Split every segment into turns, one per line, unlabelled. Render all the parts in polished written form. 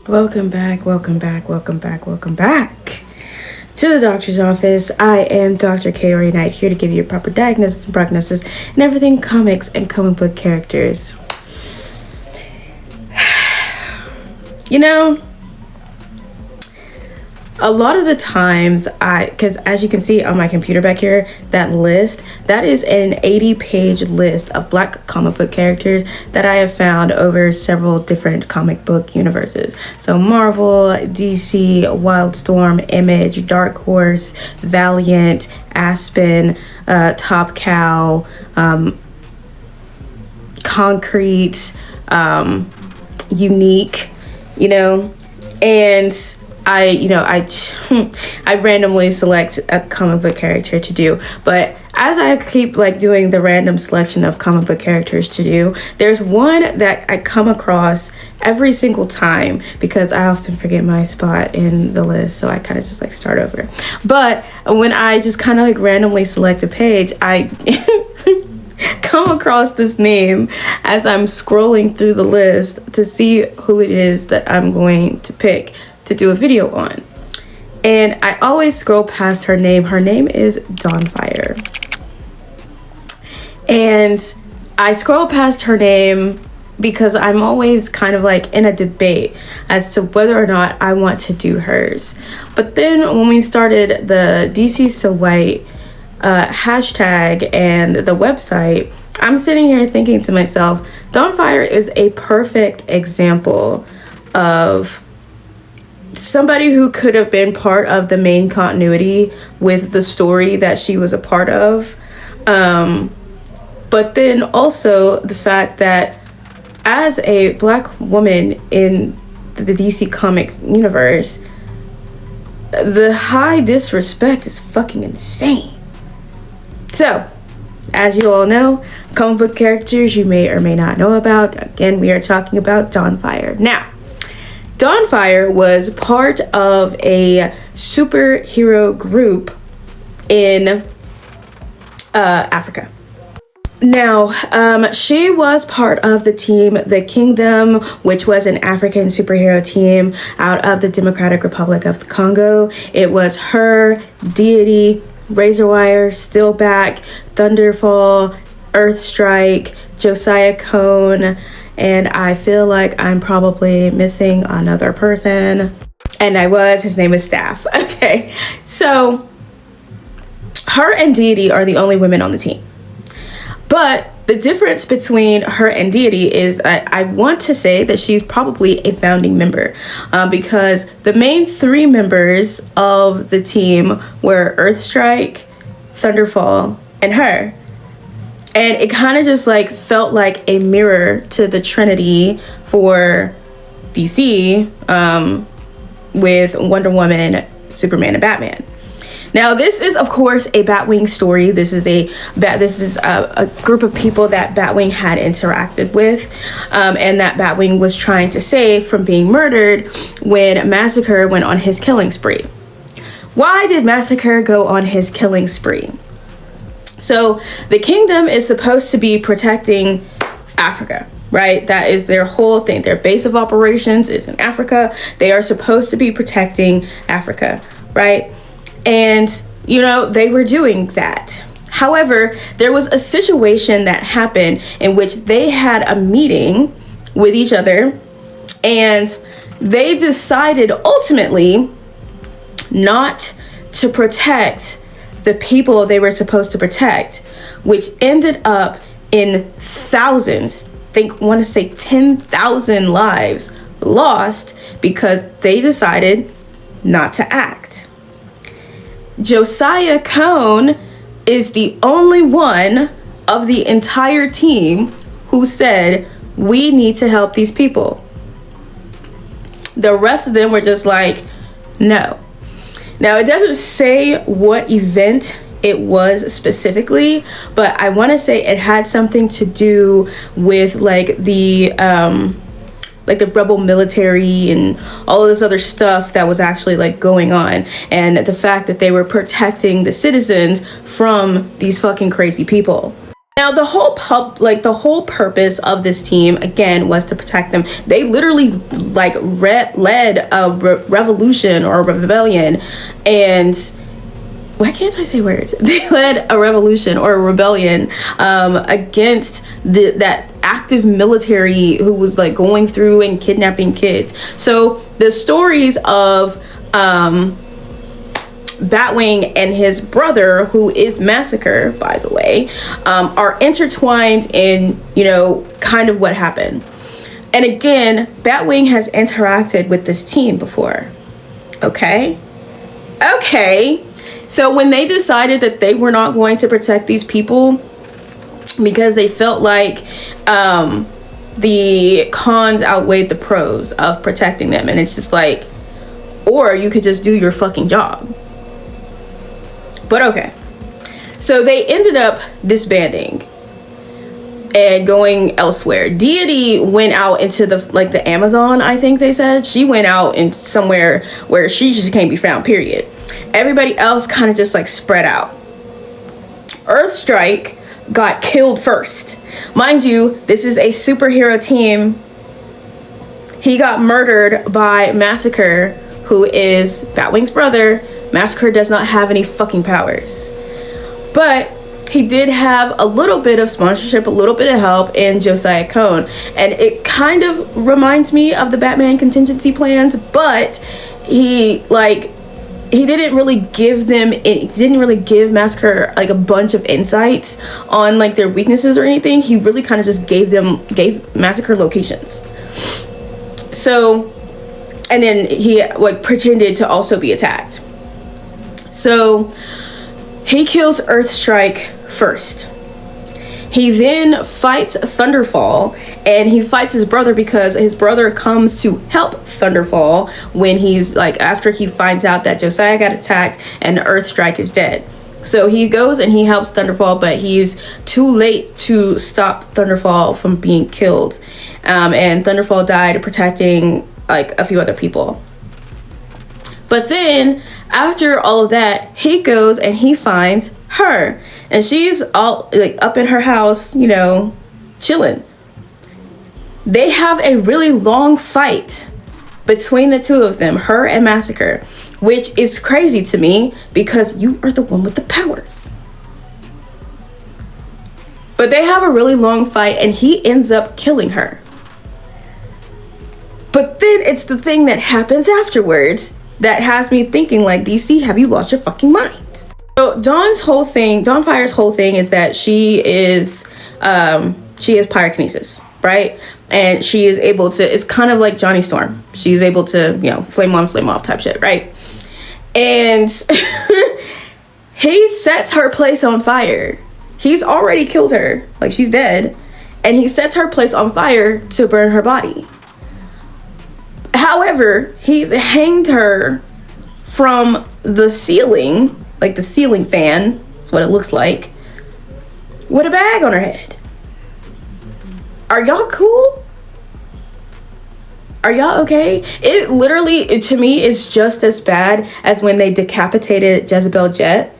Welcome back, welcome back, welcome back, welcome back to the doctor's office. I am Dr. K. Knight, here to give you a proper diagnosis and prognosis and everything comics and comic book characters. You know, a lot of the times because as you can see on my computer back here, that is an 80-page list of Black comic book characters that I have found over several different comic book universes. So Marvel, DC, Wildstorm, Image, Dark Horse, Valiant, Aspen, Top Cow, Concrete, Unique, and I randomly select a comic book character to do, but as I keep doing the random selection of comic book characters to do, there's one that I come across every single time because I often forget my spot in the list, so I kind of just start over. But when I just kind of randomly select a page, I come across this name as I'm scrolling through the list to see who it is that I'm going to pick to do a video on. And I always scroll past her name. Her name is Dawnfire. And I scroll past her name because I'm always kind of in a debate as to whether or not I want to do hers. But then when we started the DC So White hashtag and the website, I'm sitting here thinking to myself, Dawnfire is a perfect example of somebody who could have been part of the main continuity with the story that she was a part of. But then also the fact that as a Black woman in the DC Comics universe, the high disrespect is fucking insane. So, as you all know, comic book characters you may or may not know about. Again, we are talking about Dawnfire. Now, Dawnfire was part of a superhero group in Africa. Now, she was part of the team The Kingdom, which was an African superhero team out of the Democratic Republic of the Congo. It was her, Deity, Razorwire, Stillback, Thunderfall, Earthstrike, Josiah Cone, and I feel like I'm probably missing another person. And his name is Staff. Okay, so her and Deity are the only women on the team. But the difference between her and Deity is I want to say that she's probably a founding member because the main three members of the team were Earthstrike, Thunderfall, and her. And it kind of just felt like a mirror to the Trinity for DC with Wonder Woman, Superman, and Batman. Now, this is, of course, a Batwing story. This is a group of people that Batwing had interacted with, and that Batwing was trying to save from being murdered when Massacre went on his killing spree. Why did Massacre go on his killing spree? So, the Kingdom is supposed to be protecting Africa, right? That is their whole thing. Their base of operations is in Africa. They are supposed to be protecting Africa, right? And, they were doing that. However, there was a situation that happened in which they had a meeting with each other, and they decided ultimately not to protect the people they were supposed to protect, which ended up in thousands, want to say 10,000 lives lost because they decided not to act. Josiah Cone is the only one of the entire team who said, we need to help these people. The rest of them were just no. Now, it doesn't say what event it was specifically, but I want to say it had something to do with the rebel military and all of this other stuff that was actually going on, and the fact that they were protecting the citizens from these fucking crazy people. Now, Now the whole purpose of this team again was to protect them. They literally like led a revolution or a rebellion, and why can't I say words? They led a revolution or a rebellion against that active military who was like going through and kidnapping kids. So the stories of Batwing and his brother, who is Massacre, by the way, are intertwined in, you know, kind of what happened. And again, Batwing has interacted with this team before. Okay. So when they decided that they were not going to protect these people because they felt like the cons outweighed the pros of protecting them, and it's just like, or you could just do your fucking job. But okay, so they ended up disbanding and going elsewhere. Deity went out into the Amazon, I think they said. She went out in somewhere where she just can't be found, period. Everybody else kind of just like spread out. Earthstrike got killed first. Mind you, this is a superhero team. He got murdered by Massacre, who is Batwing's brother. Massacre does not have any fucking powers, but he did have a little bit of sponsorship, a little bit of help in Josiah Cone, and it kind of reminds me of the Batman contingency plans, but he didn't really give Massacre like a bunch of insights on like their weaknesses or anything. He really kind of just gave Massacre locations. So, and then he like pretended to also be attacked. So he kills Earthstrike first. He then fights Thunderfall, and he fights his brother because his brother comes to help Thunderfall when he's like, after he finds out that Josiah got attacked and Earthstrike is dead. So he goes and he helps Thunderfall, but he's too late to stop Thunderfall from being killed. And Thunderfall died protecting like a few other people. But then after all of that, he goes and he finds her, and she's all like up in her house, you know, chilling. They have a really long fight between the two of them, her and Massacre, which is crazy to me because you are the one with the powers. But they have a really long fight and he ends up killing her. But then it's the thing that happens afterwards that has me thinking like, DC, have you lost your fucking mind? So Dawnfire's whole thing is that she has pyrokinesis, right? And she is able to, it's kind of like Johnny Storm. She's able to, you know, flame on, flame off type shit, right? And he sets her place on fire. He's already killed her, like she's dead. And he sets her place on fire to burn her body. However, he's hanged her from the ceiling, like the ceiling fan, that's what it looks like, with a bag on her head. Are y'all cool? Are y'all okay? It literally, to me, is just as bad as when they decapitated Jezebel Jet,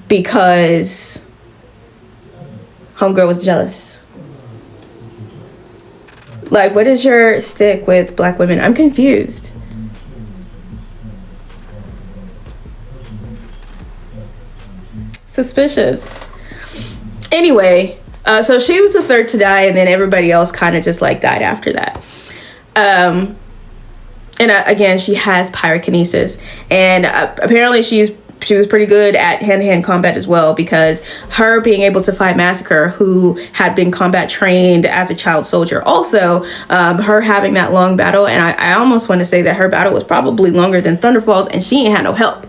because homegirl was jealous. Like, what is your stick with black women? I'm confused. Suspicious. Anyway, so she was the third to die, and then everybody else kind of just like died after that. And again, she has pyrokinesis, and apparently she was pretty good at hand-to-hand combat as well, because her being able to fight Massacre, who had been combat trained as a child soldier, also her having that long battle, and I almost want to say that her battle was probably longer than Thunderfall's, and she ain't had no help.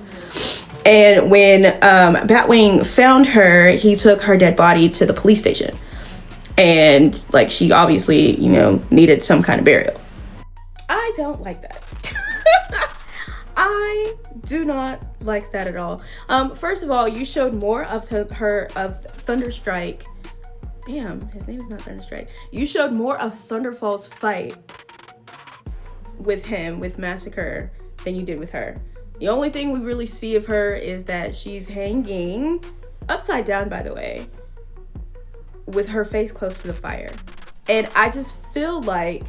And when Batwing found her, he took her dead body to the police station, and like she obviously, you know, needed some kind of burial. I don't like that. I do not like that at all. First of all, you showed more of Thunderstrike. Damn, his name is not Thunderstrike. You showed more of Thunderfall's fight with him, with Massacre, than you did with her. The only thing we really see of her is that she's hanging upside down, by the way. with her face close to the fire. And I just feel like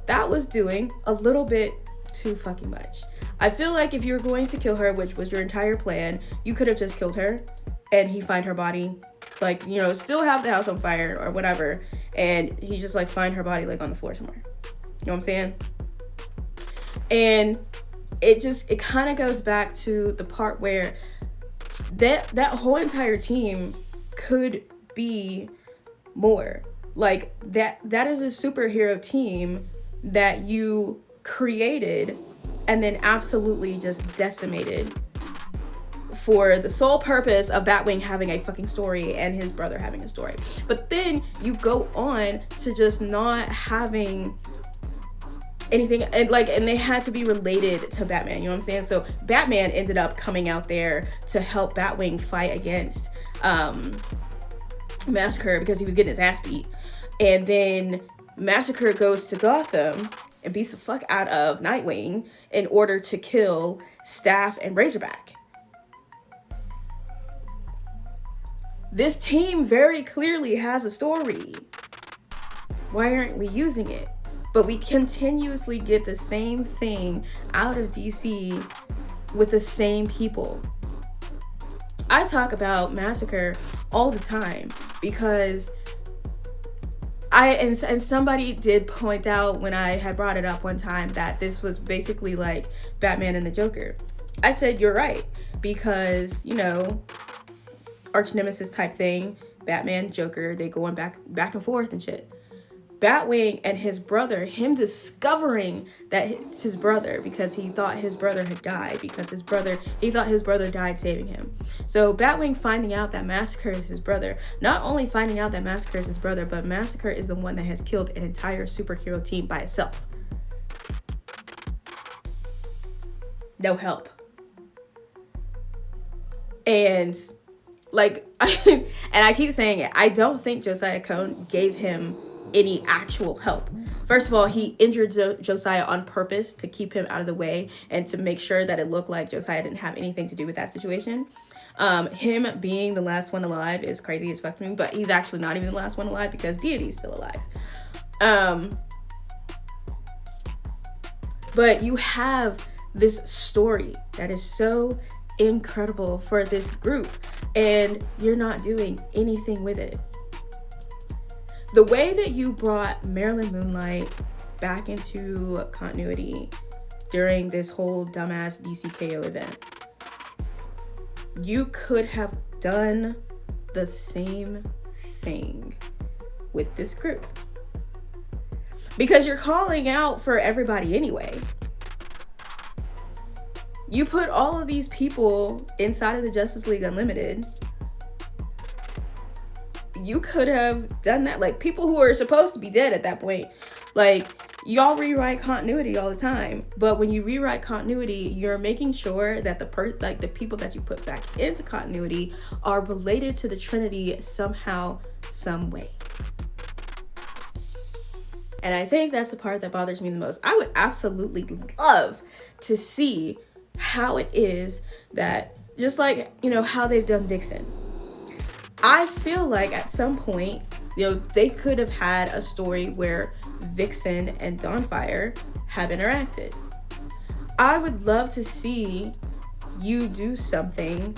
that was doing a little bit too fucking much. I feel like if you were going to kill her, which was your entire plan, you could have just killed her and he find her body, like, you know, still have the house on fire or whatever, and he just like find her body like on the floor somewhere. You know what I'm saying? And it kind of goes back to the part where that whole entire team could be more. Like that is a superhero team that you created and then absolutely just decimated for the sole purpose of Batwing having a fucking story and his brother having a story. But then you go on to just not having anything, and they had to be related to Batman, you know what I'm saying? So Batman ended up coming out there to help Batwing fight against Massacre because he was getting his ass beat. And then Massacre goes to Gotham and beats the fuck out of Nightwing in order to kill Staff and Razorback. This team very clearly has a story. Why aren't we using it? But we continuously get the same thing out of DC with the same people. I talk about Massacre all the time because and somebody did point out when I had brought it up one time that this was basically like Batman and the Joker. I said, you're right, because, you know, arch nemesis type thing, Batman, Joker, they going back and forth and shit. Batwing and his brother, him discovering that it's his brother because he thought his brother had died because he thought his brother died saving him. So Batwing finding out that Massacre is his brother, not only finding out that Massacre is his brother, but Massacre is the one that has killed an entire superhero team by itself. No help. And like, and I keep saying it, I don't think Josiah Cohn gave him any actual help. First of all, he injured Josiah on purpose to keep him out of the way and to make sure that it looked like Josiah didn't have anything to do with that situation. Him being the last one alive is crazy as fuck to me, but he's actually not even the last one alive because Deity's still alive. But you have this story that is so incredible for this group and you're not doing anything with it. The way that you brought Marilyn Moonlight back into continuity during this whole dumbass DCKO event, you could have done the same thing with this group. Because you're calling out for everybody anyway. You put all of these people inside of the Justice League Unlimited. You could have done that. Like, people who are supposed to be dead at that point. Like, y'all rewrite continuity all the time. But when you rewrite continuity, you're making sure that the people that you put back into continuity are related to the Trinity somehow, some way. And I think that's the part that bothers me the most. I would absolutely love to see how it is that, just like, you know, how they've done Vixen. I feel like at some point, you know, they could have had a story where Vixen and Dawnfire have interacted. I would love to see you do something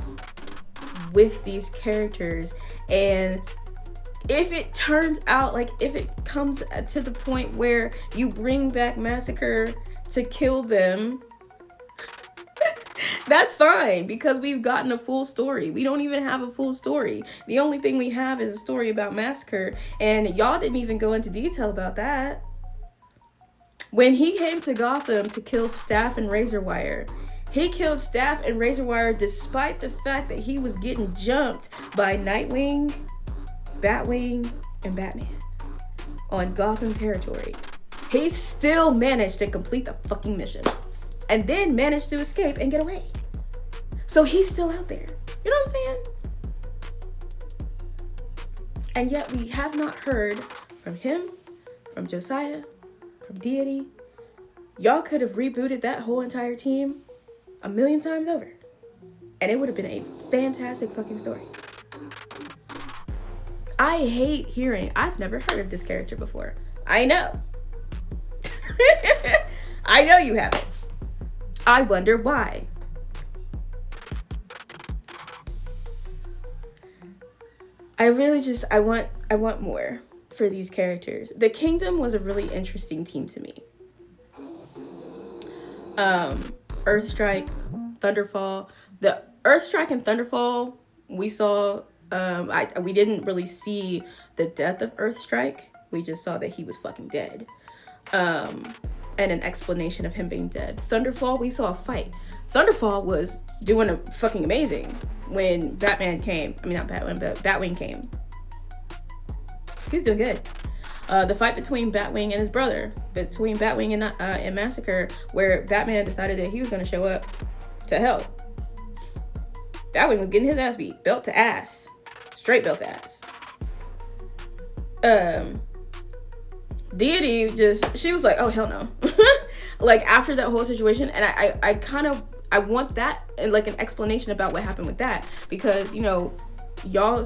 with these characters, and if it turns out, like, if it comes to the point where you bring back Massacre to kill them, that's fine, because we've gotten a full story. We don't even have a full story. The only thing we have is a story about Massacre, and y'all didn't even go into detail about that. When he came to Gotham to kill Staff and Razorwire, he killed Staff and Razorwire despite the fact that he was getting jumped by Nightwing, Batwing, and Batman on Gotham territory. He still managed to complete the fucking mission and then managed to escape and get away. So he's still out there. You know what I'm saying? And yet we have not heard from him, from Josiah, from Deity. Y'all could have rebooted that whole entire team 1,000,000 times over, and it would have been a fantastic fucking story. I hate hearing, I've never heard of this character before. I know. I know you haven't. I wonder why. I really just, I want more for these characters. The Kingdom was a really interesting team to me. Earthstrike, Thunderfall. The Earthstrike and Thunderfall, we saw, we didn't really see the death of Earthstrike. We just saw that he was fucking dead. And an explanation of him being dead. Thunderfall, we saw a fight. Thunderfall was doing a fucking amazing when Batman came. I mean, not Batman, but Batwing came. He was doing good. The fight between Batwing and his brother, between Batwing and Massacre, where Batman decided that he was going to show up to help. Batwing was getting his ass beat, belt to ass, straight belt to ass. Deity just, she was like, oh hell no. Like after that whole situation, and I want that and like an explanation about what happened with that, because you know y'all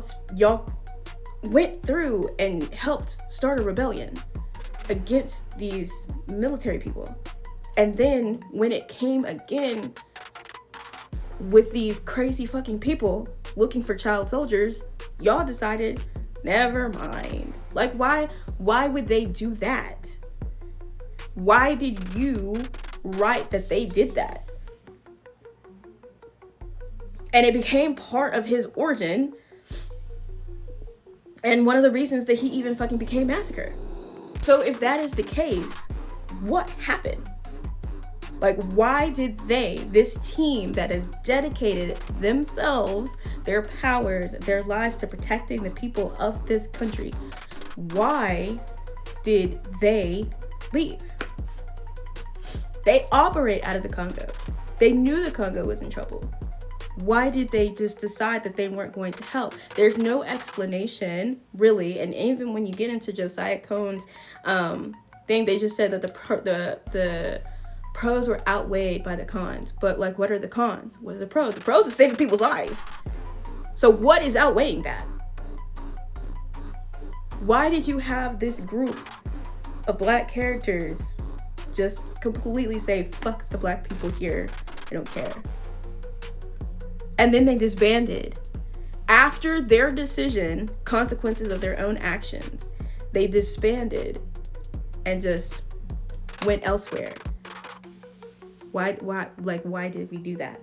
went through and helped start a rebellion against these military people, and then when it came again with these crazy fucking people looking for child soldiers, y'all decided never mind. Like why would they do that? Why did you write that they did that? And it became part of his origin, and one of the reasons that he even fucking became Massacre. So if that is the case, what happened? Like, why did this team that has dedicated themselves, their powers, their lives to protecting the people of this country, why did they leave? They operate out of the Congo. They knew the Congo was in trouble. Why did they just decide that they weren't going to help? There's no explanation, really. And even when you get into Josiah Cohn's thing, they just said that the pros were outweighed by the cons. But like, what are the cons? What are the pros? The pros are saving people's lives. So what is outweighing that? Why did you have this group of black characters just completely say, fuck the black people here, I don't care? And then they disbanded. After their decision, consequences of their own actions, they disbanded and just went elsewhere. Why did we do that?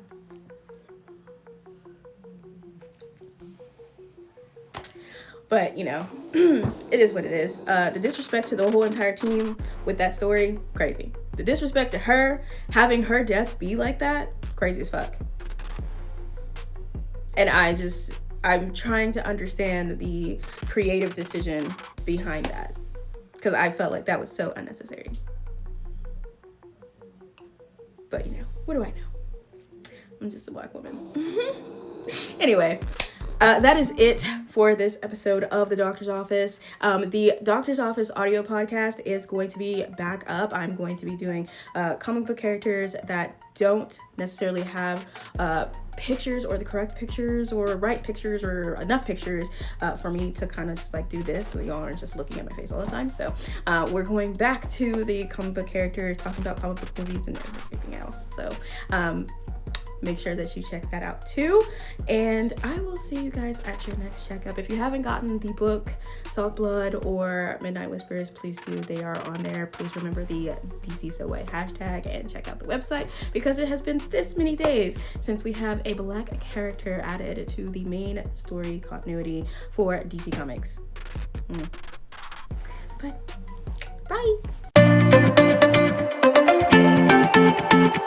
But, you know, it is what it is. The disrespect to the whole entire team with that story, crazy. The disrespect to her, having her death be like that, crazy as fuck. And I'm trying to understand the creative decision behind that, because I felt like that was so unnecessary. But, you know, what do I know? I'm just a black woman. Anyway, that is it for this episode of The Doctor's Office. The Doctor's Office audio podcast is going to be back up. I'm going to be doing comic book characters that don't necessarily have pictures or the correct pictures or right pictures or enough pictures for me to kind of just like do this, so y'all aren't just looking at my face all the time. So we're going back to the comic book characters, talking about comic book movies and everything else. So make sure that you check that out too. And I will see you guys at your next checkup. If you haven't gotten the book Salt Blood or Midnight Whispers, please do. They are on there. Please remember the DC So White hashtag and check out the website, because it has been this many days since we have a black character added to the main story continuity for DC Comics. But bye.